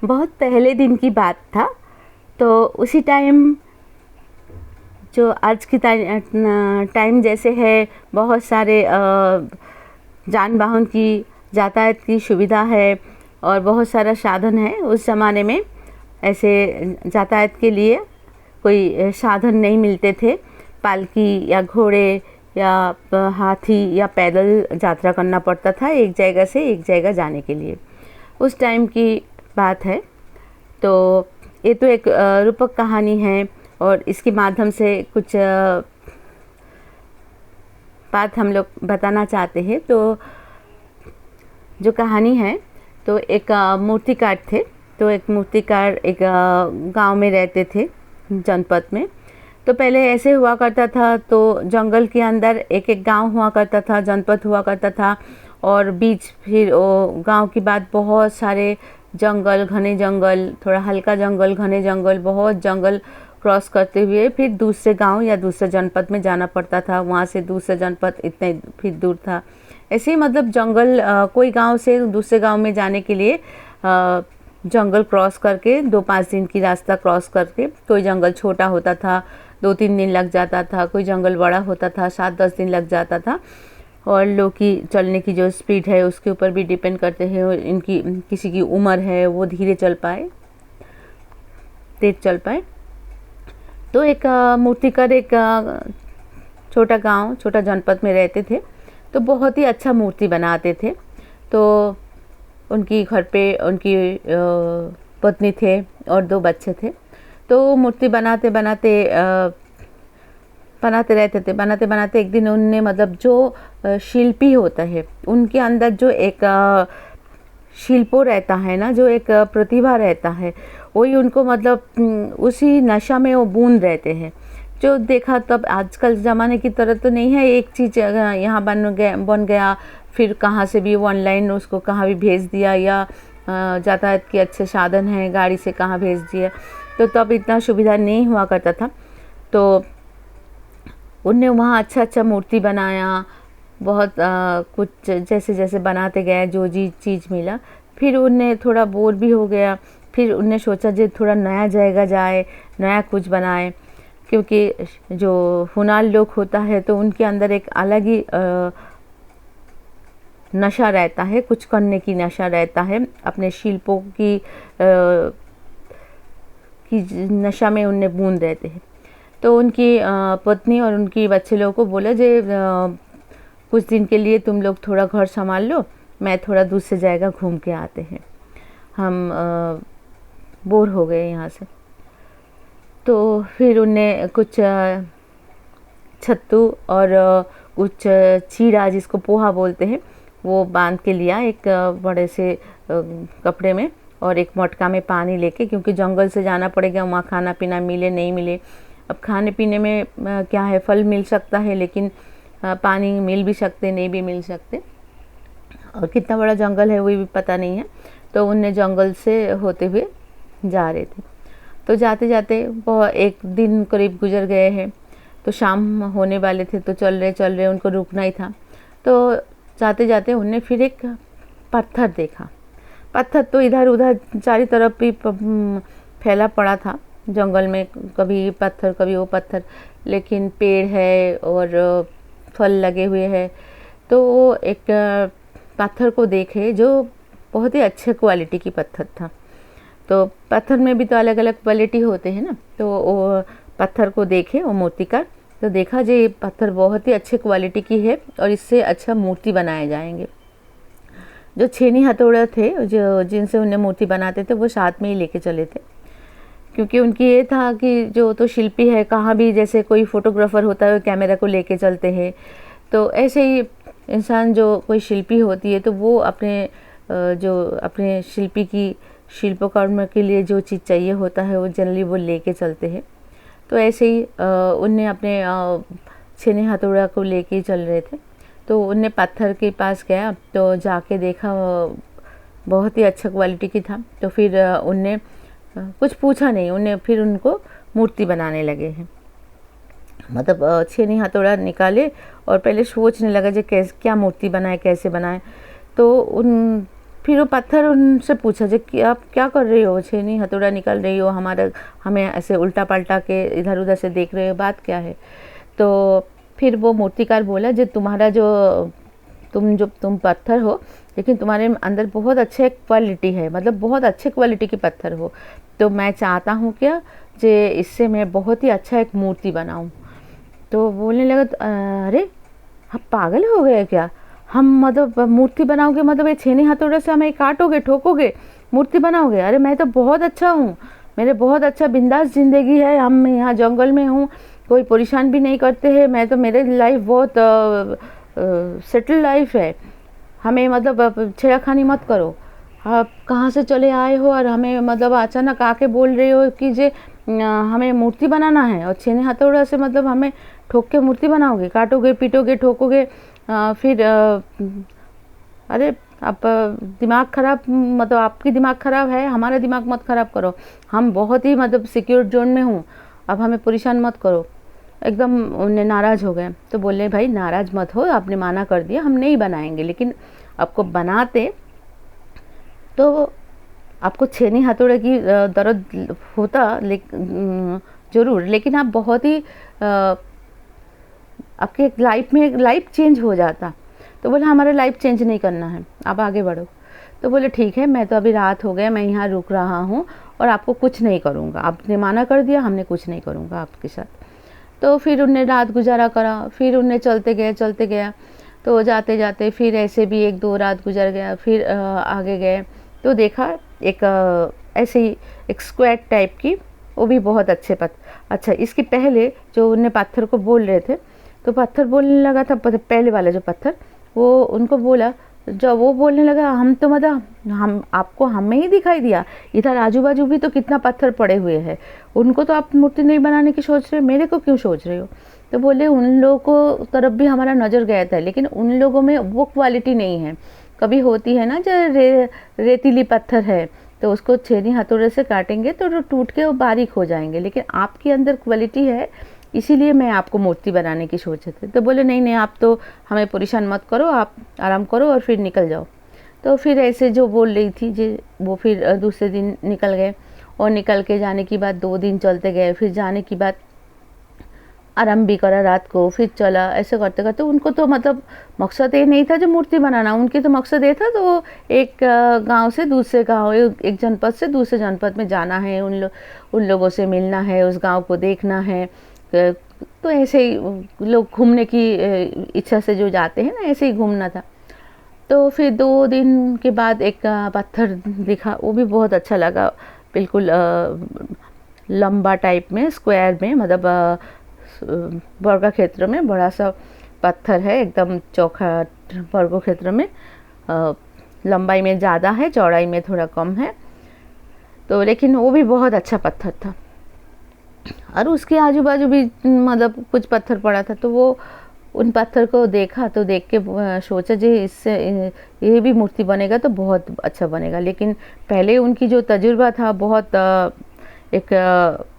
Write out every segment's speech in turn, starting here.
बहुत पहले दिन की बात था। तो उसी टाइम जो आज की टाइम जैसे है, बहुत सारे जान वाहन की यातायात की सुविधा है और बहुत सारा साधन है। उस ज़माने में ऐसे यातायात के लिए कोई साधन नहीं मिलते थे। पालकी या घोड़े या हाथी या पैदल यात्रा करना पड़ता था एक जगह से एक जगह जाने के लिए। उस टाइम की बात है। तो ये तो एक रूपक कहानी है और इसके माध्यम से कुछ बात हम लोग बताना चाहते हैं। तो जो कहानी है, तो एक मूर्तिकार थे। तो एक मूर्तिकार एक गांव में रहते थे, जनपद में। तो पहले ऐसे हुआ करता था, तो जंगल के अंदर एक एक गांव हुआ करता था, जनपद हुआ करता था। और बीच फिर वो गांव की बात, बहुत सारे जंगल, घने जंगल, थोड़ा हल्का जंगल, घने जंगल, बहुत जंगल क्रॉस करते हुए फिर दूसरे गांव या दूसरे जनपद में जाना पड़ता था। वहाँ से दूसरे जनपद इतने फिर दूर था। ऐसे ही मतलब जंगल, कोई गांव से दूसरे गांव में जाने के लिए जंगल क्रॉस करके 2-5 दिन की रास्ता क्रॉस करके, कोई जंगल छोटा होता था 2-3 दिन लग जाता था, कोई जंगल बड़ा होता था 7-10 दिन लग जाता था। और लोग की चलने की जो स्पीड है उसके ऊपर भी डिपेंड करते हैं। इनकी किसी की उम्र है, वो धीरे चल पाए, तेज चल पाए। तो एक मूर्तिकार एक छोटा गांव, छोटा जनपद में रहते थे। तो बहुत ही अच्छा मूर्ति बनाते थे। तो उनकी घर पे उनकी पत्नी थे और 2 बच्चे थे। तो मूर्ति बनाते बनाते बनाते बनाते एक दिन उनने, मतलब जो शिल्पी होता है उनके अंदर जो एक शिल्पो रहता है ना, जो एक प्रतिभा रहता है, वही उनको मतलब उसी नशा में वो बूंद रहते हैं। जो देखा तब, आजकल ज़माने की तरह तो नहीं है एक चीज़ यहाँ बन गया फिर कहाँ से भी ऑनलाइन उसको कहाँ भी भेज दिया, या यातायात के अच्छे साधन हैं, गाड़ी से कहाँ भेज दिया। तो तब इतना सुविधा नहीं हुआ करता था। तो उनने वहाँ अच्छा अच्छा मूर्ति बनाया। बहुत कुछ जैसे जैसे बनाते गए, जो चीज़ मिला, फिर उनने थोड़ा बोर भी हो गया। फिर उनने सोचा जो थोड़ा नया जगह जाए, नया कुछ बनाए। क्योंकि जो हुनार लोग होता है तो उनके अंदर एक अलग ही नशा रहता है, कुछ करने की नशा रहता है, अपने शिल्पों की नशा में उनने बूंद रहते हैं। तो उनकी पत्नी और उनकी बच्चे लोगों को बोला जे कुछ दिन के लिए तुम लोग थोड़ा घर संभाल लो, मैं थोड़ा दूसरी जगह घूम के आते हैं, हम बोर हो गए यहाँ से। तो फिर उनने कुछ छत्तू और कुछ चीरा, जिसको पोहा बोलते हैं, वो बांध के लिया एक बड़े से कपड़े में, और एक मटका में पानी लेके, क्योंकि जंगल से जाना पड़ेगा, वहाँ खाना पीना मिले नहीं मिले। अब खाने पीने में क्या है, फल मिल सकता है, लेकिन पानी मिल भी सकते, नहीं भी मिल सकते, और कितना बड़ा जंगल है वो भी पता नहीं है। तो उनने जंगल से होते हुए जा रहे थे। तो जाते जाते बहुत एक दिन करीब गुजर गए हैं। तो शाम होने वाले थे, तो चल रहे उनको रुकना ही था। तो जाते जाते उनने फिर एक पत्थर देखा। पत्थर तो इधर उधर चारों तरफ भी फैला पड़ा था जंगल में, कभी पत्थर कभी वो पत्थर, लेकिन पेड़ है और फल लगे हुए हैं। तो वो एक पत्थर को देखे जो बहुत ही अच्छे क्वालिटी की पत्थर था। तो पत्थर में भी तो अलग अलग क्वालिटी होते हैं ना। तो वो पत्थर को देखे वो मूर्तिकार, तो देखा जी ये पत्थर बहुत ही अच्छे क्वालिटी की है और इससे अच्छा मूर्ति बनाए जाएंगे। जो छेनी हथौड़ा थे, जो जिनसे उन्हें मूर्ति बनाते थे, वो साथ में ही लेके चले थे। क्योंकि उनकी ये था कि जो तो शिल्पी है, कहाँ भी जैसे कोई फोटोग्राफर होता है कैमरा को लेके चलते हैं, तो ऐसे ही इंसान जो कोई शिल्पी होती है तो वो अपने जो अपने शिल्पी की शिल्पकर्म के लिए जो चीज़ चाहिए होता है वो जनरली वो लेके चलते हैं। तो ऐसे ही उनने अपने छेनी हथौड़ा को लेके चल रहे थे। तो उनने पत्थर के पास गया, तो जाके देखा बहुत ही अच्छा क्वालिटी की था। तो फिर उनने कुछ पूछा नहीं, उन्हें फिर उनको मूर्ति बनाने लगे हैं। मतलब छेनी हथौड़ा निकाले और पहले सोचने लगा जो कैसे क्या मूर्ति बनाए, कैसे बनाए। तो फिर वो पत्थर उनसे पूछा जो कि आप क्या कर रही हो, छेनी हथौड़ा निकाल रही हो, हमें ऐसे उल्टा पलटा के इधर उधर से देख रहे हो, बात क्या है। तो फिर वो मूर्तिकार बोला जो तुम्हारा जो तुम पत्थर हो, लेकिन तुम्हारे अंदर बहुत अच्छे क्वालिटी है, मतलब बहुत अच्छे क्वालिटी के पत्थर हो। तो मैं चाहता हूँ क्या जे इससे मैं बहुत ही अच्छा एक मूर्ति बनाऊँ। तो बोलने लगा अरे आप पागल हो गए क्या, हम मतलब मूर्ति बनाओगे, मतलब ये छेनी हथौड़े से हमें काटोगे ठोकोगे मूर्ति बनाओगे। अरे मैं तो बहुत अच्छा हूँ, मेरे बहुत अच्छा बिंदास ज़िंदगी है, हम यहाँ जंगल में हूँ, कोई परेशान भी नहीं करते हैं, मैं तो मेरे लाइफ बहुत सेटल लाइफ है, हमें मतलब छेड़खानी मत करो। आप कहाँ से चले आए हो और हमें मतलब अचानक आके बोल रहे हो कि जे हमें मूर्ति बनाना है और छेनी हथौड़ा से मतलब हमें ठोक के मूर्ति बनाओगे, काटोगे पीटोगे ठोकोगे। फिर अरे आप दिमाग ख़राब, मतलब आपकी दिमाग ख़राब है, हमारा दिमाग मत ख़राब करो, हम बहुत ही मतलब सिक्योर जोन में हूँ, अब हमें परेशान मत करो। एकदम उन्हें नाराज़ हो गए। तो बोले भाई नाराज़ मत हो, आपने माना कर दिया, हम नहीं बनाएंगे, लेकिन आपको बनाते तो आपको छेनी हथौड़े की दर्द होता ज़रूर, लेकिन आप बहुत ही आपके लाइफ में लाइफ चेंज हो जाता। तो बोले हमारा लाइफ चेंज नहीं करना है, आप आगे बढ़ो। तो बोले ठीक है, मैं तो अभी रात हो गया, मैं यहाँ रुक रहा हूँ और आपको कुछ नहीं करूँगा, आपने माना कर दिया, हमने कुछ नहीं करूँगा आपके साथ। तो फिर उनने रात गुजारा करा, फिर उनने चलते गया। तो जाते जाते फिर ऐसे भी 1-2 रात गुजर गया, फिर आगे गए तो देखा एक ऐसे ही एक स्क्वायर टाइप की, वो भी बहुत अच्छे अच्छा इसके पहले जो उनने पत्थर को बोल रहे थे, तो पत्थर बोलने लगा था, पहले वाला जो पत्थर, वो उनको बोला, जब वो बोलने लगा हम तो मतलब हम आपको हमें ही दिखाई दिया, इधर आजू बाजू भी तो कितना पत्थर पड़े हुए हैं, उनको तो आप मूर्ति नहीं बनाने की सोच रहे हो, मेरे को क्यों सोच रहे हो। तो बोले उन लोगों को तरफ भी हमारा नज़र गया था, लेकिन उन लोगों में वो क्वालिटी नहीं है। कभी होती है ना जो रेतीली पत्थर है, तो उसको छेनी हथौड़े से काटेंगे तो टूट के वो बारीक हो जाएंगे, लेकिन आपके अंदर क्वालिटी है, इसीलिए मैं आपको मूर्ति बनाने की सोच रहे थे। तो बोले नहीं आप तो हमें परेशान मत करो, आप आराम करो और फिर निकल जाओ। तो फिर ऐसे जो बोल रही थी जी, वो फिर दूसरे दिन निकल गए, और निकल के जाने की बाद 2 दिन चलते गए, फिर जाने की बाद आराम भी करा रात को, फिर चला, ऐसे करते करते उनको तो मतलब मकसद ये नहीं था जो मूर्ति बनाना, उनकी तो मकसद ये था तो एक गांव से दूसरे गांव, एक जनपद से दूसरे जनपद में जाना है, उन लोगों से मिलना है, उस गांव को देखना है। तो ऐसे ही लोग घूमने की इच्छा से जो जाते हैं ना, ऐसे ही घूमना था। तो फिर 2 दिन के बाद एक पत्थर दिखा, वो भी बहुत अच्छा लगा, बिल्कुल लंबा टाइप में, स्क्वायर में, मतलब वर्ग क्षेत्र में बड़ा सा पत्थर है, एकदम चौखा वर्ग क्षेत्र में, लंबाई में ज़्यादा है, चौड़ाई में थोड़ा कम है। तो लेकिन वो भी बहुत अच्छा पत्थर था, और उसके आजू बाजू भी मतलब कुछ पत्थर पड़ा था। तो वो उन पत्थर को देखा, तो देख के सोचा जी इससे ये भी मूर्ति बनेगा तो बहुत अच्छा बनेगा। लेकिन पहले उनकी जो तजुर्बा था, बहुत एक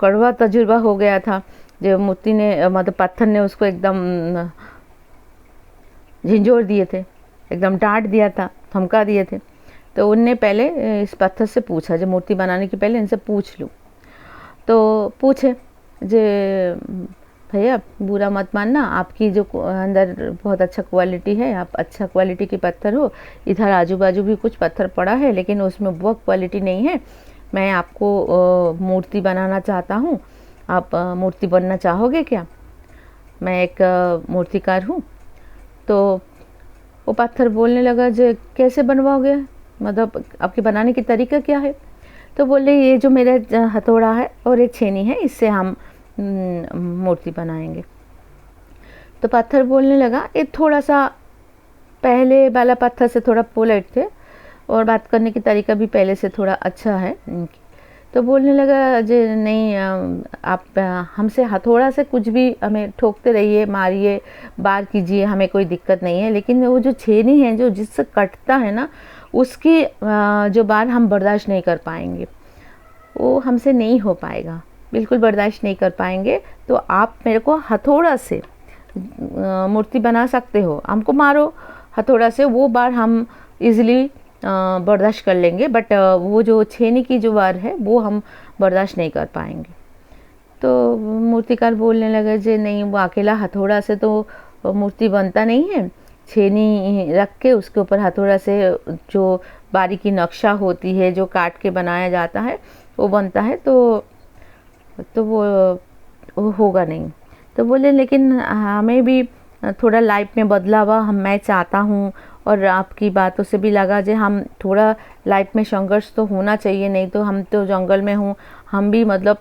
कड़वा तजुर्बा हो गया था, जो मूर्ति ने मतलब पत्थर ने उसको एकदम झिंझोर दिए थे, एकदम डांट दिया था, धमका दिए थे। तो उनने पहले इस पत्थर से पूछा, जो मूर्ति बनाने के पहले इनसे पूछ लूँ। तो पूछे जे भैया बुरा मत मानना, आपकी जो अंदर बहुत अच्छा क्वालिटी है, आप अच्छा क्वालिटी के पत्थर हो, इधर आजू बाजू भी कुछ पत्थर पड़ा है, लेकिन उसमें वो क्वालिटी नहीं है, मैं आपको मूर्ति बनाना चाहता हूँ, आप मूर्ति बनना चाहोगे क्या, मैं एक मूर्तिकार हूँ। तो वो पत्थर बोलने लगा जो कैसे बनवाओगे, मतलब आपके बनाने की तरीका क्या है। तो बोले ये जो मेरा हथौड़ा है और ये छेनी है, इससे हम मूर्ति बनाएंगे। तो पत्थर बोलने लगा, ये थोड़ा सा पहले वाला पत्थर से थोड़ा पोलाइट थे, और बात करने की तरीका भी पहले से थोड़ा अच्छा है इनकी। तो बोलने लगा जे नहीं, आप हमसे हथौड़ा से कुछ भी हमें ठोकते रहिए, मारिए, बार कीजिए, हमें कोई दिक्कत नहीं है, लेकिन वो जो छेनी है जो जिससे कटता है ना, उसकी जो बार हम बर्दाश्त नहीं कर पाएंगे, वो हमसे नहीं हो पाएगा, बिल्कुल बर्दाश्त नहीं कर पाएंगे। तो आप मेरे को हथौड़ा से मूर्ति बना सकते हो, हमको मारो हथौड़ा से, वो बार हम इजीली बर्दाश्त कर लेंगे, बट वो जो छेनी की जो वार है वो हम बर्दाश्त नहीं कर पाएंगे। तो मूर्तिकार बोलने लगे जे नहीं, वो अकेला हथौड़ा से तो मूर्ति बनता नहीं है, छेनी रख के उसके ऊपर हथौड़ा से जो बारीकी नक्शा होती है जो काट के बनाया जाता है वो बनता है, तो वो होगा नहीं। तो बोले लेकिन हमें भी थोड़ा लाइफ में बदलाव मैं चाहता हूँ, और आपकी बातों से भी लगा जे हम थोड़ा लाइफ में संघर्ष तो होना चाहिए, नहीं तो हम तो जंगल में हूँ, हम भी मतलब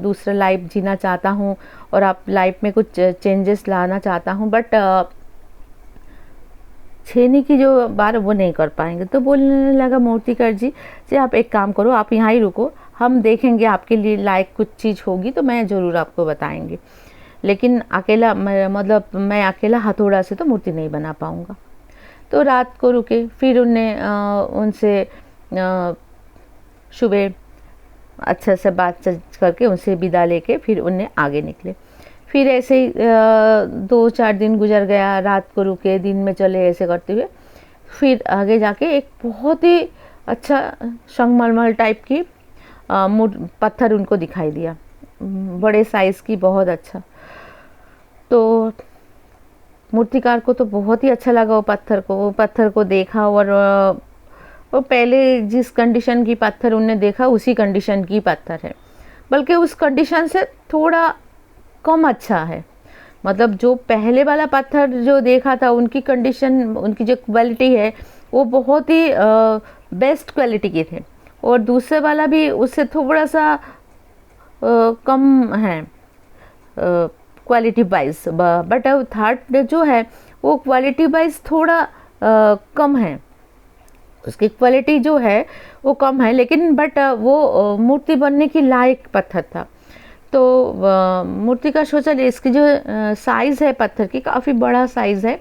दूसरा लाइफ जीना चाहता हूँ और आप लाइफ में कुछ चेंजेस लाना चाहता हूँ, बट छेनी की जो बार वो नहीं कर पाएंगे। तो बोलने लगा मूर्तिकार जी आप एक काम करो, आप यहाँ ही रुको, हम देखेंगे आपके लिए लायक कुछ चीज़ होगी तो मैं ज़रूर आपको बताएंगे, लेकिन अकेला मतलब मैं अकेला हथौड़ा से तो मूर्ति नहीं बना पाऊँगा। तो रात को रुके, फिर उनसे सुबह अच्छा से बात करके उनसे विदा लेके फिर उन्हें आगे निकले। फिर ऐसे ही 2-4 दिन गुजर गया, रात को रुके, दिन में चले, ऐसे करते हुए फिर आगे जाके एक बहुत ही अच्छा संगमरमर टाइप की पत्थर उनको दिखाई दिया, बड़े साइज़ की, बहुत अच्छा। तो मूर्तिकार को तो बहुत ही अच्छा लगा वो पत्थर को देखा, और वो पहले जिस कंडीशन की पत्थर उन्हें देखा उसी कंडीशन की पत्थर है, बल्कि उस कंडीशन से थोड़ा कम अच्छा है। मतलब जो पहले वाला पत्थर जो देखा था उनकी कंडीशन, उनकी जो क्वालिटी है वो बहुत ही बेस्ट क्वालिटी के थे, और दूसरे वाला भी उससे थोड़ा सा कम है क्वालिटी वाइज, बट थर्ड जो है वो क्वालिटी वाइज थोड़ा कम है, उसकी क्वालिटी जो है वो कम है, लेकिन बट वो मूर्ति बनने की लायक पत्थर था। तो मूर्ति का सोचा इसकी जो साइज़ है पत्थर की काफ़ी बड़ा साइज़ है,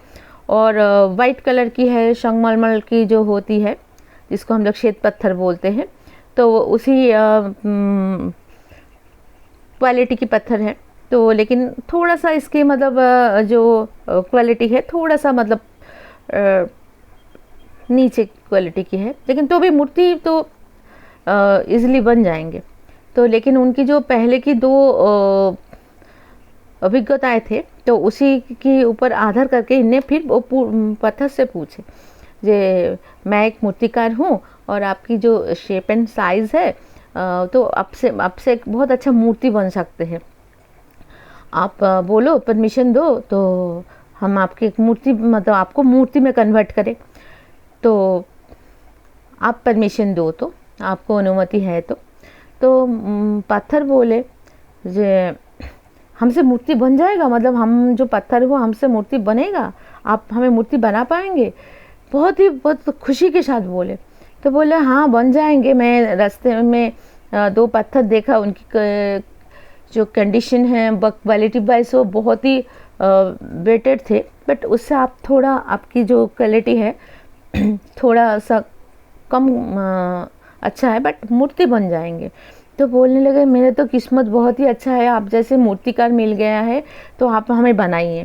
और वाइट कलर की है, संगमरमर की जो होती है जिसको हम लोग श्वेत पत्थर बोलते हैं, तो उसी क्वालिटी की पत्थर है। तो लेकिन थोड़ा सा इसकी मतलब जो क्वालिटी है थोड़ा सा मतलब नीचे क्वालिटी की है, लेकिन तो भी मूर्ति तो इजीली बन जाएंगे। तो लेकिन उनकी जो पहले की 2 अभिज्ञताएं थे, तो उसी के ऊपर आधार करके इन्हें फिर वो पत्थर से पूछे जे मैं एक मूर्तिकार हूँ और आपकी जो शेप एंड साइज़ है तो आपसे एक बहुत अच्छा मूर्ति बन सकते हैं, आप बोलो, परमिशन दो तो हम आपकी एक मूर्ति मतलब आपको मूर्ति में कन्वर्ट करें। तो आप परमिशन दो, तो आपको अनुमति है तो पत्थर बोले जे हमसे मूर्ति बन जाएगा, मतलब हम जो पत्थर हो हमसे मूर्ति बनेगा, आप हमें मूर्ति बना पाएंगे? बहुत खुशी के साथ बोले। तो बोले हाँ बन जाएंगे, मैं रास्ते में 2 पत्थर देखा, उनकी जो कंडीशन है क्वालिटी वाइज वो बहुत ही वेटेड थे, बट उससे आप थोड़ा आपकी जो क्वालिटी है थोड़ा सा कम अच्छा है, बट मूर्ति बन जाएंगे। तो बोलने लगे मेरे तो किस्मत बहुत ही अच्छा है, आप जैसे मूर्तिकार मिल गया है, तो आप हमें बनाइए,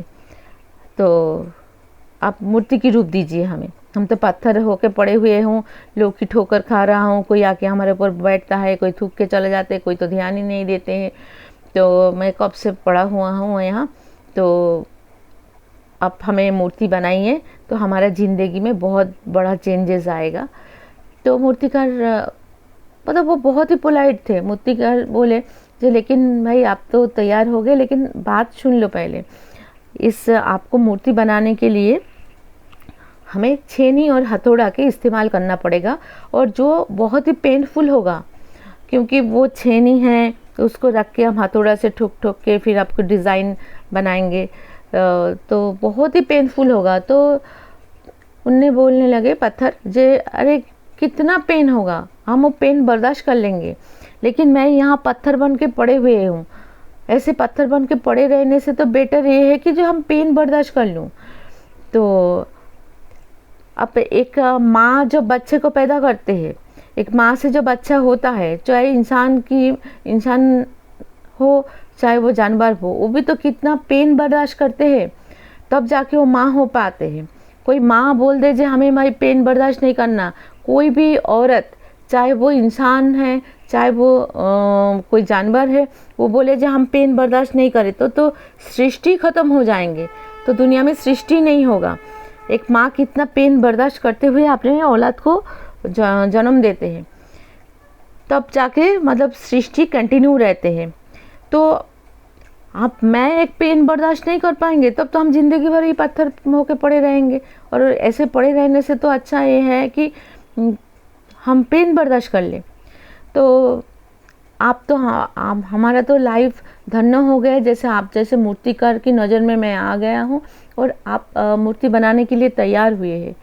तो आप मूर्ति की रूप दीजिए हमें, हम तो पत्थर होके पड़े हुए हूँ, लोग की ठोकर खा रहा हूँ, कोई आके हमारे ऊपर बैठता है, कोई थूक के चले जाते, कोई तो ध्यान ही नहीं देते हैं, तो मैं कब से पड़ा हुआ हूँ यहाँ, तो आप हमें मूर्ति बनाइए तो हमारा ज़िंदगी में बहुत बड़ा चेंजेस आएगा। तो मूर्तिकार मतलब वो बहुत ही पोलाइट थे। मूर्तिकार बोले जो लेकिन भाई आप तो तैयार हो गए, लेकिन बात सुन लो पहले, इस आपको मूर्ति बनाने के लिए हमें छेनी और हथौड़ा के इस्तेमाल करना पड़ेगा, और जो बहुत ही पेनफुल होगा, क्योंकि वो छेनी है उसको रख के हम हथौड़ा से ठोक ठोक के फिर आपको डिज़ाइन बनाएंगे, तो बहुत ही पेनफुल होगा। तो उनने बोलने लगे पत्थर जे अरे कितना पेन होगा, हम वो पेन बर्दाश्त कर लेंगे, लेकिन मैं यहाँ पत्थर बन के पड़े हुए हूँ, ऐसे पत्थर बन के पड़े रहने से तो बेटर ये है कि जो हम पेन बर्दाश्त कर लूँ। तो अब एक माँ जो बच्चे को पैदा करते हैं, एक माँ से जो बच्चा होता है, चाहे इंसान हो चाहे वो जानवर हो, वो भी तो कितना पेन बर्दाश्त करते हैं, तब जाके वो माँ हो पाते हैं। कोई माँ बोल दे जे हमें भाई पेन बर्दाश्त नहीं करना, कोई भी औरत, चाहे वो इंसान है चाहे वो कोई जानवर है, वो बोले जो हम पेन बर्दाश्त नहीं करें तो सृष्टि ख़त्म हो जाएंगे, तो दुनिया में सृष्टि नहीं होगा। एक माँ कितना पेन बर्दाश्त करते हुए अपने औलाद को जन्म देते हैं, तब जाके मतलब सृष्टि कंटिन्यू रहते हैं। तो आप मैं एक पेन बर्दाश्त नहीं कर पाएंगे तब तो हम ज़िंदगी भर ही पत्थर होके पड़े रहेंगे, और ऐसे पड़े रहने से तो अच्छा ये है कि हम पेन बर्दाश्त कर लें। तो आप तो हमारा तो लाइफ धन्य हो गया, जैसे आप जैसे मूर्तिकार की नज़र में मैं आ गया हूँ और आप मूर्ति बनाने के लिए तैयार हुए हैं।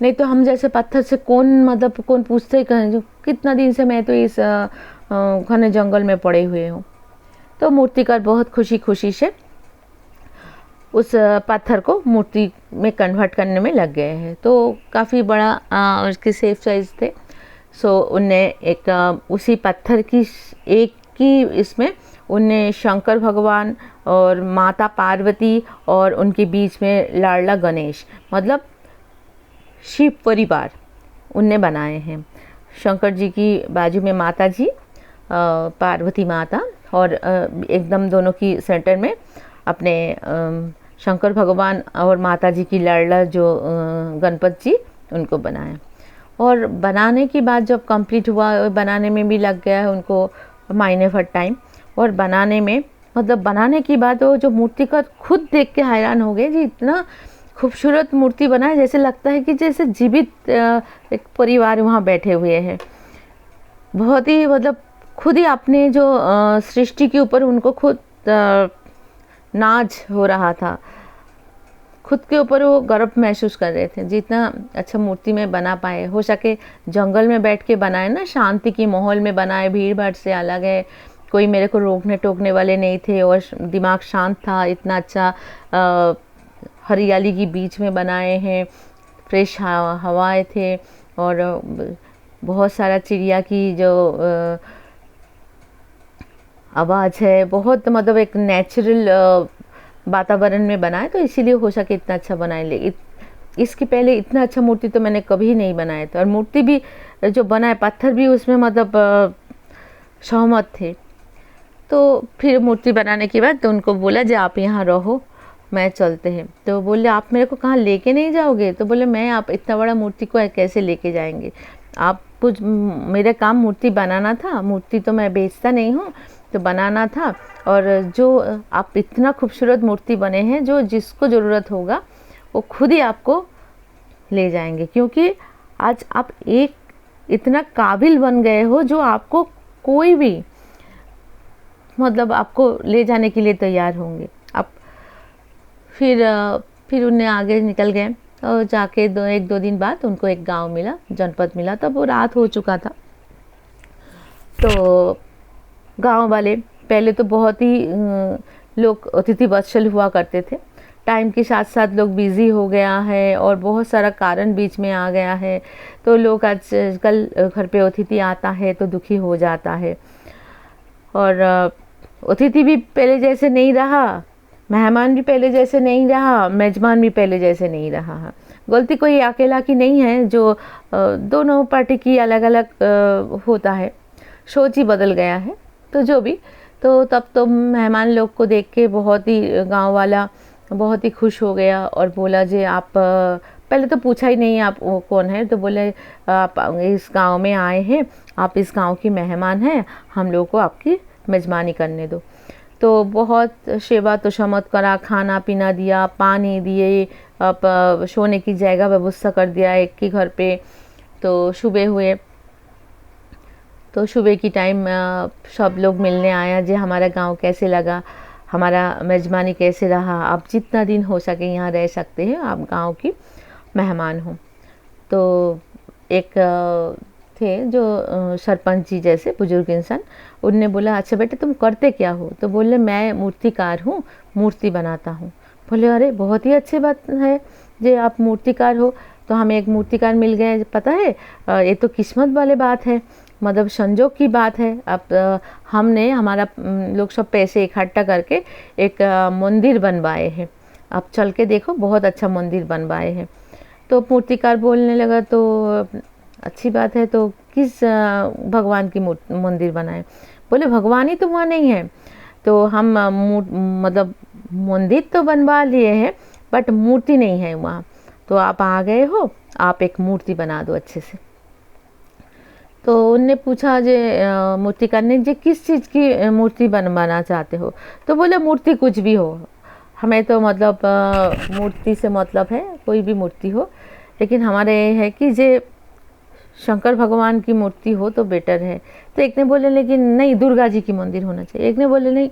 नहीं तो हम जैसे पत्थर से कौन पूछते कहें जो कितना दिन से मैं तो इस घने जंगल में पड़े हुए हूँ। तो मूर्तिकार बहुत खुशी से उस पत्थर को मूर्ति में कन्वर्ट करने में लग गए हैं। तो काफ़ी बड़ा उसके शेप साइज थे। सो उनने एक उसी पत्थर की एक की इसमें उनने शंकर भगवान और माता पार्वती और उनके बीच में लाडला गणेश, मतलब शिव परिवार उनने बनाए हैं। शंकर जी की बाजू में माता जी, पार्वती माता, और एकदम दोनों की सेंटर में अपने शंकर भगवान और माता जी की लाडला जो गणपत जी, उनको बनाए। और बनाने के बाद जब कंप्लीट हुआ, बनाने में भी लग गया है उनको महीने भर टाइम, और बनाने में मतलब बनाने के बाद वो जो मूर्ति का खुद देख के हैरान हो गए जी, इतना खूबसूरत मूर्ति बना है, जैसे लगता है कि जैसे जीवित एक परिवार वहाँ बैठे हुए हैं। बहुत ही मतलब खुद ही अपने जो सृष्टि के ऊपर उनको खुद नाज हो रहा था, खुद के ऊपर वो गर्व महसूस कर रहे थे जितना अच्छा मूर्ति में बना पाए। हो सके जंगल में बैठ के बनाए ना, शांति की माहौल में बनाए, भीड़ भाड़ से अलग है, कोई मेरे को रोकने टोकने वाले नहीं थे और दिमाग शांत था। इतना अच्छा हरियाली के बीच में बनाए हैं, फ्रेश हवाएं थे और बहुत सारा चिड़िया की जो आवाज़ है, बहुत मतलब एक नेचुरल वातावरण में बनाए, तो इसीलिए हो सके इतना अच्छा बनाए। ले इसके पहले इतना अच्छा मूर्ति तो मैंने कभी नहीं बनाया था, और मूर्ति भी जो बनाए पत्थर भी उसमें मतलब सहमत थे। तो फिर मूर्ति बनाने के बाद तो उनको बोला जो आप यहाँ रहो, मैं चलते हैं। तो बोले आप मेरे को कहाँ लेके नहीं जाओगे? तो बोले मैं आप इतना बड़ा मूर्ति को कैसे लेके जाएंगे, आप कुछ मेरा काम मूर्ति बनाना था, मूर्ति तो मैं बेचता नहीं हूँ, तो बनाना था। और जो आप इतना खूबसूरत मूर्ति बने हैं, जो जिसको ज़रूरत होगा वो खुद ही आपको ले जाएंगे, क्योंकि आज आप एक इतना काबिल बन गए हो जो आपको कोई भी मतलब आपको ले जाने के लिए तैयार होंगे। आप फिर उन्हें आगे निकल गए और जाके एक दो दिन बाद उनको एक गांव मिला, जनपद मिला। तब वो रात हो चुका था। तो गांव वाले पहले तो बहुत ही लोग अतिथि वत्सल हुआ करते थे। टाइम के साथ साथ लोग बिज़ी हो गया है और बहुत सारा कारण बीच में आ गया है, तो लोग आजकल घर पे अतिथि आता है तो दुखी हो जाता है। और अतिथि भी पहले जैसे नहीं रहा, मेहमान भी पहले जैसे नहीं रहा, मेजबान भी पहले जैसे नहीं रहा है। गलती कोई अकेला की नहीं है, जो दोनों पार्टी की अलग अलग होता है, सोच ही बदल गया है। तो जो भी, तो तब तो मेहमान लोग को देख के बहुत ही गांव वाला बहुत ही खुश हो गया और बोला जी आप, पहले तो पूछा ही नहीं आप वो कौन है, तो बोले आप इस गांव में आए हैं, आप इस गांव की मेहमान हैं, हम लोगों को आपकी मेज़बानी करने दो। तो बहुत सेवा तोशमत करा, खाना पीना दिया, पानी दिए, अब सोने की जगह व्यवस्था कर दिया एक के घर पे। तो सुबह हुए, तो सुबह की टाइम सब लोग मिलने आया जी हमारा गांव कैसे लगा, हमारा मेज़बानी कैसे रहा, आप जितना दिन हो सके यहाँ रह सकते हैं, आप गांव की मेहमान हो। तो एक थे जो सरपंच जी जैसे बुजुर्ग इंसान, उनने बोला अच्छा बेटे तुम करते क्या हो? तो बोले मैं मूर्तिकार हूँ, मूर्ति बनाता हूँ। बोले अरे बहुत ही अच्छी बात है जे आप मूर्तिकार हो, तो हमें एक मूर्तिकार मिल गए, पता है ये तो किस्मत वाली बात है, मतलब संजोग की बात है। अब हमने हमारा लोग सब पैसे इकट्ठा करके एक मंदिर बनवाए हैं, आप चल के देखो बहुत अच्छा मंदिर बनवाए हैं। तो मूर्तिकार बोलने लगा तो अच्छी बात है, तो किस भगवान की मंदिर बनाए? बोले भगवान ही तो वहाँ नहीं है। तो हम मतलब मंदिर तो बनवा लिए हैं बट मूर्ति नहीं है वहाँ। तो आप आ गए हो, आप एक मूर्ति बना दो अच्छे से। तो उनने पूछा जे मूर्तिकार ने, जे किस चीज़ की मूर्ति बनवाना चाहते हो? तो बोले मूर्ति कुछ भी हो, हमें तो मतलब मूर्ति से मतलब है, कोई भी मूर्ति हो, लेकिन हमारे ये है कि जे शंकर भगवान की मूर्ति हो तो बेटर है। तो एक ने बोले लेकिन नहीं, दुर्गा जी की मंदिर होना चाहिए। एक ने बोले नहीं,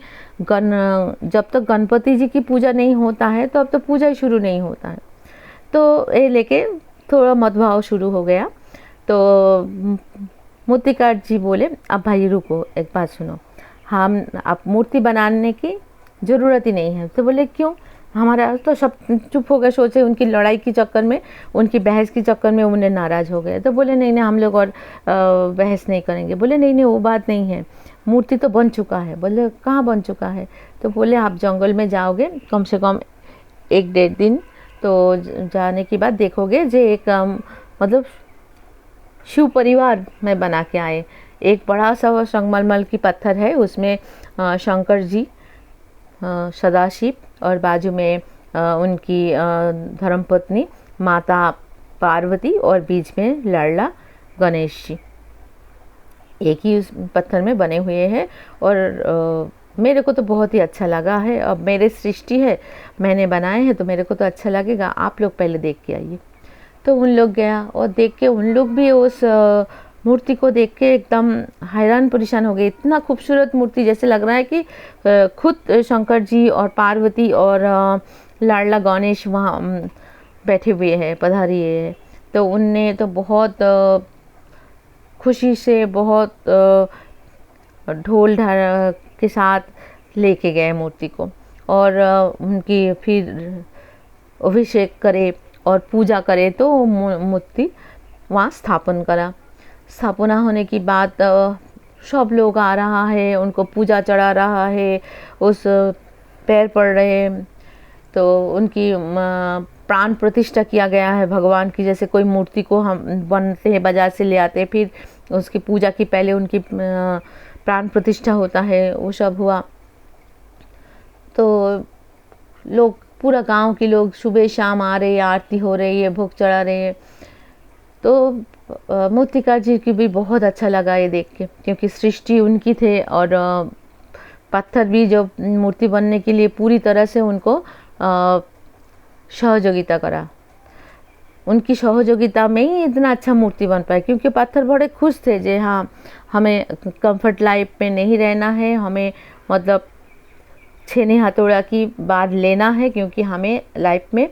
जब तक गणपति जी की पूजा नहीं होता है तो अब तो पूजा ही शुरू नहीं होता है। तो ये लेके थोड़ा मतभाव शुरू हो गया। तो मूर्तिकार जी बोले अब भाई रुको, एक बात सुनो, हम आप मूर्ति बनाने की ज़रूरत ही नहीं है। तो बोले क्यों? हमारा तो सब चुप हो गए, सोचे उनकी लड़ाई के चक्कर में, उनकी बहस के चक्कर में उन्हें नाराज़ हो गए। तो बोले नहीं नहीं, हम लोग और बहस नहीं करेंगे। बोले नहीं नहीं, वो बात नहीं है, मूर्ति तो बन चुका है। बोले कहाँ बन चुका है? तो बोले आप जंगल में जाओगे कम से कम 1-1.5 दिन, तो जाने के बाद देखोगे जे एक मतलब शिव परिवार में बना के आए। एक बड़ा सा संगमरमर की पत्थर है, उसमें शंकर जी, सदाशिव और बाजू में उनकी धर्मपत्नी माता पार्वती और बीच में लाडला गणेश जी एक ही उस पत्थर में बने हुए हैं। और मेरे को तो बहुत ही अच्छा लगा है। अब मेरे सृष्टि है, मैंने बनाए हैं तो मेरे को तो अच्छा लगेगा। आप लोग पहले देख के आइए। तो उन लोग गया और देख के उन लोग भी उस मूर्ति को देख के एकदम हैरान परेशान हो गए। इतना खूबसूरत मूर्ति, जैसे लग रहा है कि खुद शंकर जी और पार्वती और लाडला गणेश वहाँ बैठे हुए हैं, पधारी है। तो उनने तो बहुत खुशी से, बहुत ढोल ढाल के साथ लेके गए मूर्ति को, और उनकी फिर अभिषेक करे और पूजा करे। तो मूर्ति वहाँ स्थापन करा। स्थापना होने की बाद सब लोग आ रहा है, उनको पूजा चढ़ा रहा है, उस पैर पड़ रहे। तो उनकी प्राण प्रतिष्ठा किया गया है भगवान की। जैसे कोई मूर्ति को हम बनते हैं, बाजार से ले आते हैं, फिर उसकी पूजा की पहले उनकी प्राण प्रतिष्ठा होता है, वो सब हुआ। तो लोग, पूरा गांव के लोग सुबह शाम आ रहे हैं, आरती हो रही है, भोग चढ़ा रहे हैं। तो मूर्तिकार जी की भी बहुत अच्छा लगा ये देख के, क्योंकि सृष्टि उनकी थे और पत्थर भी जो मूर्ति बनने के लिए पूरी तरह से उनको सहयोगिता करा। उनकी सहयोगिता में ही इतना अच्छा मूर्ति बन पाया, क्योंकि पत्थर बड़े खुश थे जे हाँ, हमें कंफर्ट लाइफ में नहीं रहना है, हमें मतलब छेने हथौड़ा की बात लेना है, क्योंकि हमें लाइफ में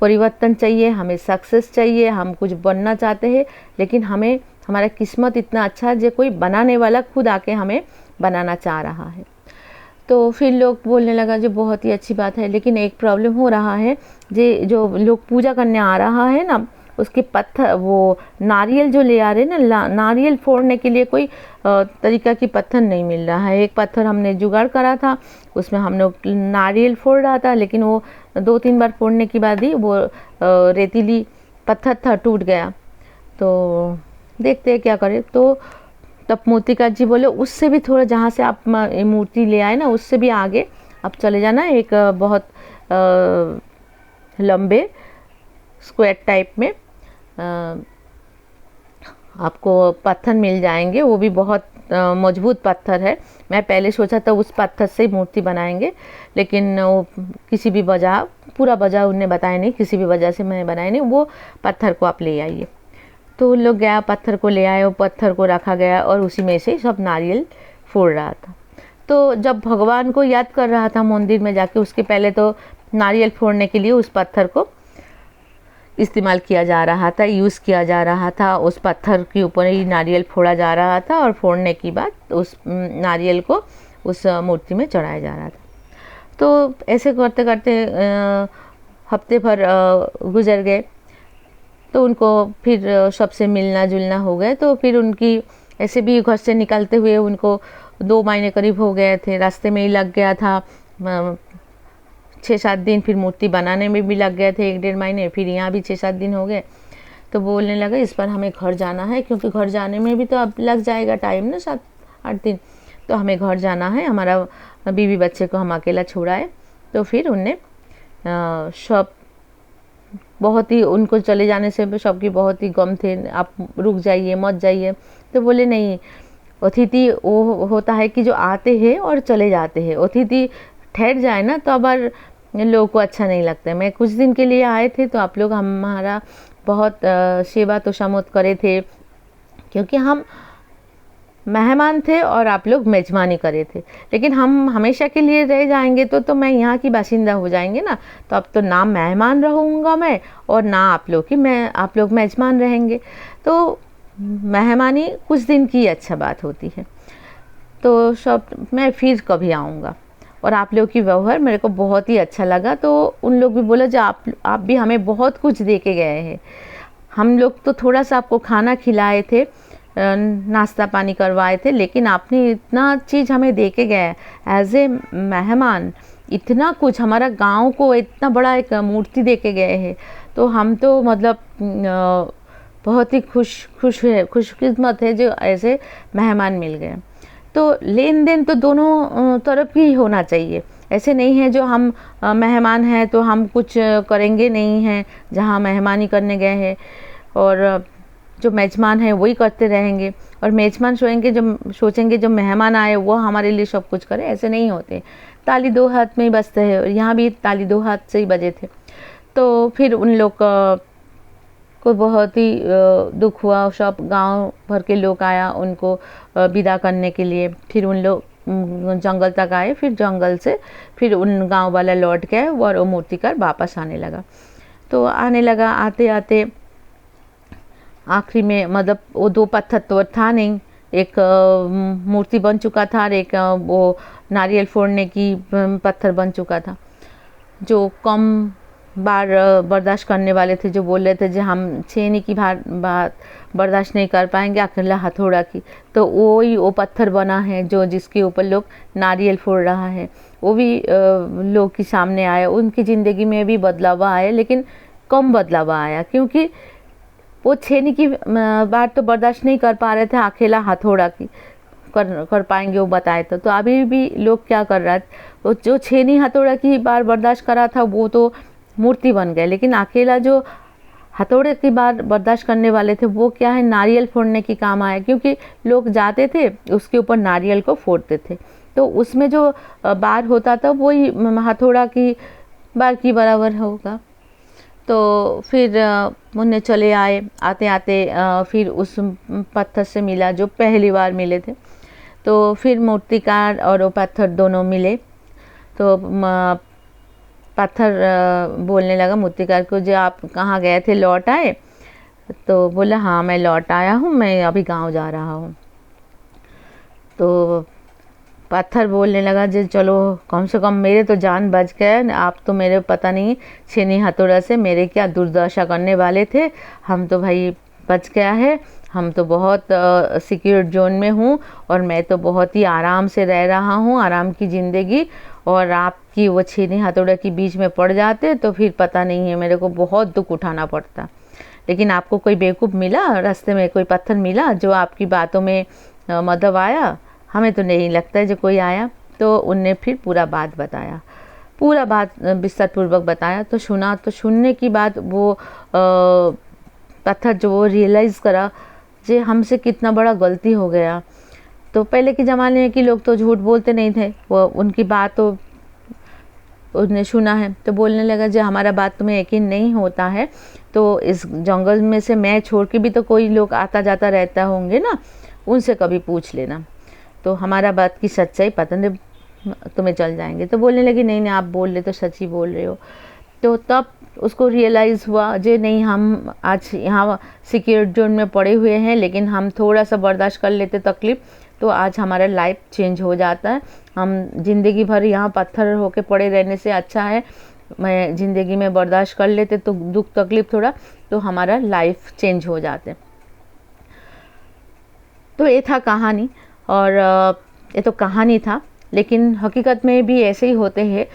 परिवर्तन चाहिए, हमें सक्सेस चाहिए, हम कुछ बनना चाहते हैं। लेकिन हमें, हमारा किस्मत इतना अच्छा है जो कोई बनाने वाला खुद आके हमें बनाना चाह रहा है। तो फिर लोग बोलने लगा जो बहुत ही अच्छी बात है, लेकिन एक प्रॉब्लम हो रहा है, जो लोग पूजा करने आ रहा है ना, उसके पत्थर, वो नारियल जो ले आ रहे हैं ना, नारियल फोड़ने के लिए कोई तरीका की पत्थर नहीं मिल रहा है। एक पत्थर हमने जुगाड़ करा था, उसमें हम लोग नारियल फोड़ रहा था, लेकिन वो 2-3 बार फोड़ने के बाद ही वो रेतीली पत्थर था, टूट गया। तो देखते हैं क्या करें। तो तब मूर्तिकार जी बोले उससे भी थोड़ा, जहाँ से आप मूर्ति ले आए ना, उससे भी आगे आप चले जाना, एक बहुत लंबे स्क्वायर टाइप में आपको पत्थर मिल जाएंगे, वो भी बहुत मजबूत पत्थर है। मैं पहले सोचा था उस पत्थर से मूर्ति बनाएंगे, लेकिन वो किसी भी वजह, पूरा वजह उन्हें बताया नहीं, किसी भी वजह से मैंने बनाया नहीं। वो पत्थर को आप ले आइए। तो उन लोग गया, पत्थर को ले आए, वो पत्थर को रखा गया और उसी में से सब नारियल फोड़ रहा था। तो जब भगवान को याद कर रहा था मंदिर में जाके, उसके पहले तो नारियल फोड़ने के लिए उस पत्थर को इस्तेमाल किया जा रहा था, यूज़ किया जा रहा था। उस पत्थर के ऊपर ही नारियल फोड़ा जा रहा था और फोड़ने के बाद उस नारियल को उस मूर्ति में चढ़ाया जा रहा था। तो ऐसे करते करते हफ्ते भर गुजर गए। तो उनको फिर सबसे मिलना जुलना हो गए। तो फिर उनकी ऐसे भी घर से निकलते हुए उनको 2 महीने करीब हो गए थे, रास्ते में ही लग गया था 6-7 दिन। फिर मूर्ति बनाने में भी लग गए थे 1-1.5 महीने, फिर यहाँ भी 6-7 दिन हो गए। तो बोलने लगा इस पर हमें घर जाना है, क्योंकि घर जाने में भी तो अब लग जाएगा टाइम ना, 7-8 दिन, तो हमें घर जाना है, हमारा बीवी बच्चे को हम अकेला छोड़ाए। तो फिर उनने सब बहुत ही, उनको चले जाने से सबकी बहुत ही गम थे, आप रुक जाइए मत जाइए। तो बोले नहीं, अतिथि वो होता है कि जो आते हैं और चले जाते हैं, अतिथि ठहर जाए ना तो अब लोगों को अच्छा नहीं लगता है। मैं कुछ दिन के लिए आए थे तो आप लोग हमारा बहुत सेवा तोशामोद करे थे, क्योंकि हम मेहमान थे और आप लोग मेजबानी करे थे, लेकिन हम हमेशा के लिए रह जाएंगे तो मैं यहाँ की बाशिंदा हो जाएंगे ना, तो अब तो ना मेहमान रहूँगा मैं और ना आप लोग मेजबान रहेंगे। तो मेहमानी कुछ दिन की अच्छा बात होती है। तो सब मैं फिर कभी आऊँगा, और आप लोग की व्यवहार मेरे को बहुत ही अच्छा लगा। तो उन लोग भी बोला जो आप भी हमें बहुत कुछ दे के गए हैं, हम लोग तो थोड़ा सा आपको खाना खिलाए थे, नाश्ता पानी करवाए थे, लेकिन आपने इतना चीज़ हमें दे के गए एज ए मेहमान, इतना कुछ, हमारा गांव को इतना बड़ा एक मूर्ति दे के गए हैं। तो हम तो मतलब बहुत ही खुशकिस्मत है जो ऐसे मेहमान मिल गए। तो लेन देन तो दोनों तरफ ही होना चाहिए, ऐसे नहीं है जो हम मेहमान हैं तो हम कुछ करेंगे नहीं हैं, जहाँ मेहमानी करने गए हैं, और जो मेजबान है वही करते रहेंगे, और मेजबान सोचेंगे जो मेहमान आए वो हमारे लिए सब कुछ करे, ऐसे नहीं होते। ताली दो हाथ में ही बजते हैं, और यहाँ भी ताली दो हाथ से ही बजे थे। तो फिर उन लोग को बहुत ही दुख हुआ, सब गांव भर के लोग आया उनको विदा करने के लिए। फिर उन लोग जंगल तक आए, फिर जंगल से फिर उन गांव वाला लौट गए और वो मूर्तिकार वापस आने लगा। आते आते आखिरी में मतलब वो 2 पत्थर तो था नहीं, एक मूर्ति बन चुका था और एक वो नारियल फोड़ने की पत्थर बन चुका था। जो कम बार बर्दाश्त करने वाले थे, जो बोल रहे थे जो हम छेनी की बात बर्दाश्त नहीं कर पाएंगे, अकेला हथौड़ा की, तो वो पत्थर बना है जो जिसके ऊपर लोग नारियल फोड़ रहा है। वो भी लोग के सामने आया, उनकी ज़िंदगी में भी बदलाव आया, लेकिन कम बदलाव आया, क्योंकि वो छेनी की बात तो बर्दाश्त नहीं कर पा रहे थे, अकेला हथौड़ा की कर पाएंगे वो बताए तो अभी भी लोग क्या कर रहा है, वो जो छेनी हथौड़ा की बार बर्दाश्त करा था वो तो मूर्ति बन गए, लेकिन अकेला जो हथौड़े की बार बर्दाश्त करने वाले थे वो क्या है, नारियल फोड़ने की काम आए, क्योंकि लोग जाते थे उसके ऊपर नारियल को फोड़ते थे, तो उसमें जो बार होता था वही हथौड़ा की बार की बराबर होगा। तो फिर मुन्ने चले आए, आते आते फिर उस पत्थर से मिला जो पहली बार मिले थे। तो फिर मूर्तिकार और वो पत्थर दोनों मिले, तो पत्थर बोलने लगा मूर्तिकार को, जो आप कहाँ गए थे, लौट आए? तो बोला हाँ मैं लौट आया हूँ, मैं अभी गांव जा रहा हूँ। तो पत्थर बोलने लगा जो चलो कम से कम मेरे तो जान बच गए, आप तो मेरे पता नहीं छेनी हथौड़ा से मेरे क्या दुर्दशा करने वाले थे, हम तो भाई बच गया है, हम तो बहुत सिक्योर जोन में हूँ और मैं तो बहुत ही आराम से रह रहा हूँ, आराम की ज़िंदगी, और आपकी वो छेनी हथौड़ा के बीच में पड़ जाते तो फिर पता नहीं है मेरे को बहुत दुख उठाना पड़ता। लेकिन आपको कोई बेवकूफ़ मिला, रास्ते में कोई पत्थर मिला जो आपकी बातों में मतलब आया? हमें तो नहीं लगता है जो कोई आया। तो उनने फिर पूरा बात बताया, पूरा बात विस्तार पूर्वक बताया। तो सुना, तो सुनने की बाद वो पत्थर जो वो रियलाइज़ करा जे हमसे कितना बड़ा गलती हो गया। तो पहले के ज़माने में कि लोग तो झूठ बोलते नहीं थे, वो उनकी बात तो उसने सुना है, तो बोलने लगा जो हमारा बात तुम्हें यकीन नहीं होता है तो इस जंगल में से मैं छोड़ के भी तो कोई लोग आता जाता रहता होंगे ना, उनसे कभी पूछ लेना, तो हमारा बात की सच्चाई पता नहीं तुम्हें चल जाएंगे। तो बोलने लगी नहीं आप बोल रहे तो सच ही बोल रहे हो। तो तब उसको रियलाइज़ हुआ जे नहीं, हम आज यहाँ सिक्योर जोन में पड़े हुए हैं, लेकिन हम थोड़ा सा बर्दाश्त कर लेते तकलीफ़ तो आज हमारा लाइफ चेंज हो जाता है। हम ज़िंदगी भर यहाँ पत्थर होके पड़े रहने से अच्छा है मैं ज़िंदगी में बर्दाश्त कर लेते तो दुख तकलीफ़ थोड़ा, तो हमारा लाइफ चेंज हो जाते। तो ये था कहानी, और ये तो कहानी था, लेकिन हकीकत में भी ऐसे ही होते हैं।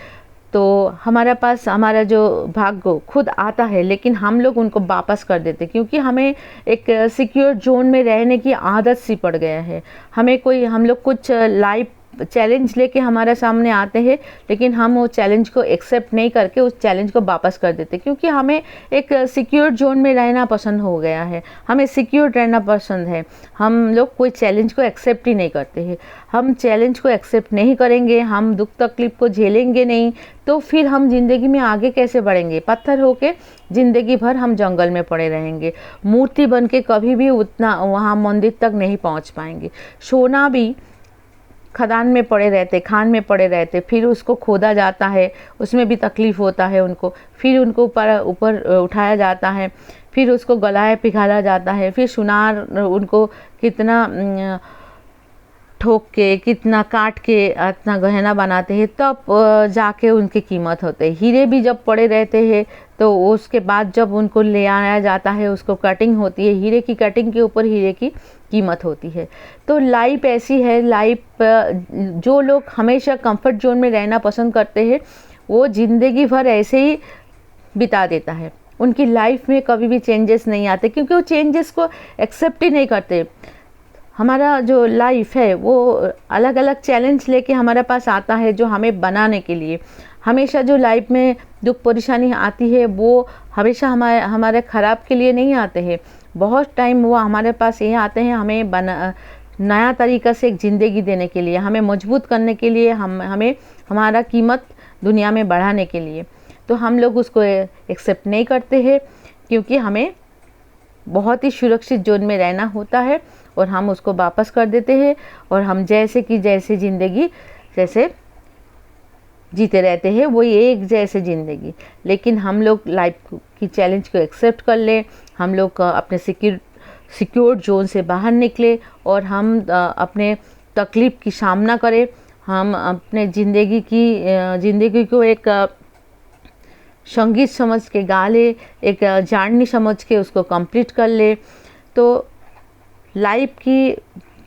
तो हमारा पास हमारा जो भाग्य खुद आता है, लेकिन हम लोग उनको वापस कर देते, क्योंकि हमें एक सिक्योर जोन में रहने की आदत सी पड़ गया है। हम लोग कुछ लाइफ चैलेंज लेके हमारे सामने आते हैं, लेकिन हम वो चैलेंज को एक्सेप्ट नहीं करके उस चैलेंज को वापस कर देते, क्योंकि हमें एक सिक्योर जोन में रहना पसंद हो गया है, हमें सिक्योर रहना पसंद है। हम लोग कोई चैलेंज को एक्सेप्ट ही नहीं करते हैं। हम चैलेंज को एक्सेप्ट नहीं करेंगे, हम दुख तकलीफ को झेलेंगे नहीं, तो फिर हम ज़िंदगी में आगे कैसे बढ़ेंगे? पत्थर होके ज़िंदगी भर हम जंगल में पड़े रहेंगे, मूर्ति बन के कभी भी उतना वहाँ मंदिर तक नहीं पहुँच पाएंगे। सोना भी खदान में पड़े रहते, खान में पड़े रहते, फिर उसको खोदा जाता है, उसमें भी तकलीफ़ होता है उनको, फिर उनको ऊपर उठाया जाता है, फिर उसको गलाया पिघाला जाता है, फिर सुनार उनको कितना ठोक के, कितना काट के इतना गहना बनाते हैं, तब जाके उनकी कीमत होते है। हीरे भी जब पड़े रहते हैं तो उसके बाद जब उनको ले आया जाता है, उसको कटिंग होती है, हीरे की कटिंग के ऊपर हीरे की कीमत होती है। तो लाइफ ऐसी है, लाइफ जो लोग हमेशा कंफर्ट जोन में रहना पसंद करते हैं, वो ज़िंदगी भर ऐसे ही बिता देता है। उनकी लाइफ में कभी भी चेंजेस नहीं आते, क्योंकि वो चेंजेस को एक्सेप्ट ही नहीं करते। हमारा जो लाइफ है वो अलग अलग चैलेंज लेके हमारे पास आता है, जो हमें बनाने के लिए। हमेशा जो लाइफ में दुख परेशानी आती है वो हमेशा हमारे ख़राब के लिए नहीं आते हैं। बहुत टाइम वो हमारे पास ये आते हैं हमें नया तरीक़ा से एक ज़िंदगी देने के लिए, हमें मजबूत करने के लिए, हमें हमारा कीमत दुनिया में बढ़ाने के लिए। तो हम लोग उसको एक्सेप्ट नहीं करते हैं, क्योंकि हमें बहुत ही सुरक्षित जोन में रहना होता है और हम उसको वापस कर देते हैं, और हम जैसे ज़िंदगी जैसे जीते रहते हैं, वही एक जैसे ज़िंदगी। लेकिन हम लोग लाइफ की चैलेंज को एक्सेप्ट कर ले, हम लोग अपने सिक्योर जोन से बाहर निकले, और हम अपने तकलीफ़ की सामना करें। हम अपने ज़िंदगी को एक संगीत समझ के गा ले, एक जार्नी समझ के उसको कंप्लीट कर ले। तो लाइफ की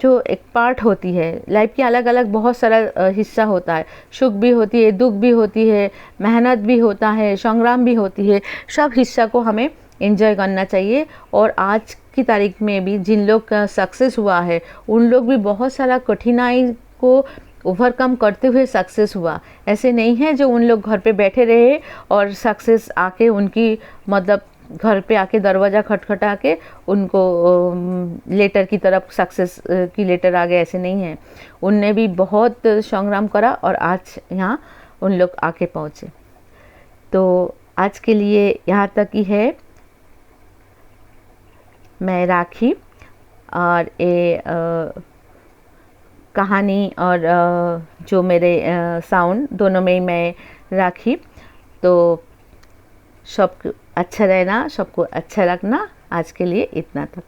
जो एक पार्ट होती है, लाइफ की अलग अलग बहुत सारा हिस्सा होता है, सुख भी होती है, दुख भी होती है, मेहनत भी होता है, संग्राम भी होती है। सब हिस्सा को हमें एंजॉय करना चाहिए। और आज की तारीख में भी जिन लोग का सक्सेस हुआ है, उन लोग भी बहुत सारा कठिनाई को ओवरकम करते हुए सक्सेस हुआ। ऐसे नहीं है जो उन लोग घर पे बैठे रहे और सक्सेस आके उनकी मतलब घर पे आके दरवाज़ा खटखटा के उनको लेटर की तरफ सक्सेस की लेटर आ गए, ऐसे नहीं है। उनने भी बहुत संग्राम करा और आज यहाँ उन लोग आके पहुँचे। तो आज के लिए यहाँ तक ही है। मैं राखी, और ये कहानी और जो मेरे साउंड दोनों में ही मैं राखी। तो सबको अच्छा रहना, सबको अच्छा रखना। आज के लिए इतना तक।